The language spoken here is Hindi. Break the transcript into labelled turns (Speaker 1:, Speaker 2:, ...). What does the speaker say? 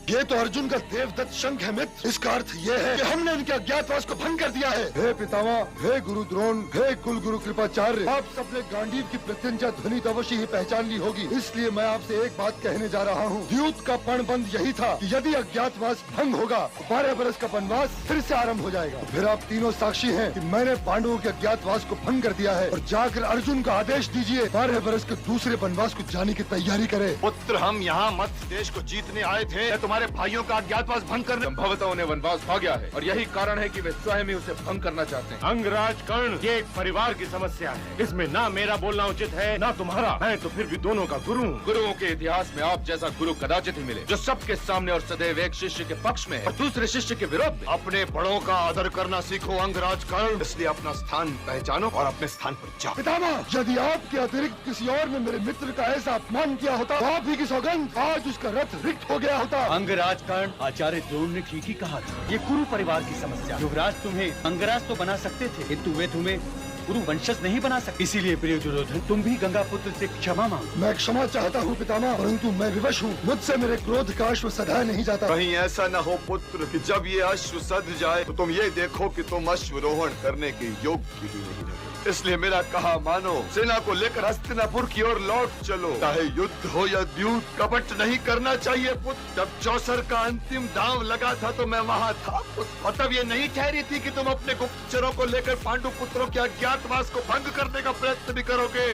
Speaker 1: ये तो अर्जुन का देवदत्त शंख है मित्र। इसका अर्थ ये है कि हमने इनके अज्ञातवास को भंग कर दिया है। हे पितामह, हे गुरु द्रोण, हे कुल गुरु कृपाचार्य, आप सबने गांडीव की प्रत्यंचा ध्वनि तो अवश्य ही पहचान ली होगी। इसलिए मैं आपसे एक बात कहने जा रहा हूँ। द्यूत का पणबंध यही था कि यदि अज्ञातवास भंग होगा तो 12 बरस का वनवास फिर से आरंभ हो जाएगा। फिर आप तीनों साक्षी हैं कि मैंने पांडवों के अज्ञातवास को भंग कर दिया है। और जाकर अर्जुन का आदेश दीजिए 12 बरस के दूसरे वनवास को जाने की तैयारी करे।
Speaker 2: पुत्र, हम यहाँ मत्स्य देश को जीतने आए थे या तुम्हारे भाइयों का अज्ञातवास भंग करने?
Speaker 3: संभवतः उन्हें वनवास पा गया है और यही कारण है कि वे स्वयं ही उसे भंग करना चाहते हैं।
Speaker 2: अंगराज कर्ण, ये एक परिवार की समस्या है। इसमें ना मेरा बोलना उचित है ना तुम्हारा। मैं तो फिर भी दोनों का गुरु हूँ।
Speaker 3: गुरुओं के इतिहास में आप जैसा गुरु कदाचित ही मिले, जो सबके सामने और सदैव एक शिष्य के पक्ष में है और दूसरे शिष्य के विरोध में।
Speaker 2: अपने बड़ों का आदर करना सीखो अंगराज कर्ण। इसलिए अपना स्थान पहचानो और अपने स्थान पर जाओ।
Speaker 1: पितामह, यदि आपके अतिरिक्त किसी और ने मेरे मित्र का ऐसा अपमान किया होता तो आप ही की सौगंध आज उसका रथ रिक्त हो गया होता।
Speaker 4: अंगराज कर्ण, आचार्य द्रोण ने ठीक ही कहा था। ये कुरु परिवार की समस्या। युवराज तुम्हें अंगराज तो बना सकते थे, किंतु वे तुम्हें गुरु वंशज नहीं बना सकते। इसीलिए प्रिय दुर्योधन, तुम भी गंगा पुत्र से क्षमा मांगो।
Speaker 1: मैं क्षमा चाहता हूँ पितामह, परंतु मैं विवश हूँ। मुझसे मेरे क्रोध का अश्व सदा नहीं जाता।
Speaker 2: कहीं ऐसा न हो पुत्र कि जब ये अश्व सध जाए तो तुम ये देखो कि तुम अश्वरोहण करने के योग्य ही नहीं रहे। इसलिए मेरा कहा मानो, सेना को लेकर हस्तिनापुर की ओर लौट चलो। चाहे युद्ध हो या द्यूत, कपट नहीं करना चाहिए पुत्र। जब चौसर का अंतिम दांव लगा था तो मैं वहाँ था पुत्र। और तब ये नहीं ठहरी थी कि तुम अपने गुप्तचरों को लेकर पांडु पुत्रों के अज्ञातवास को भंग करने का प्रयत्न भी करोगे।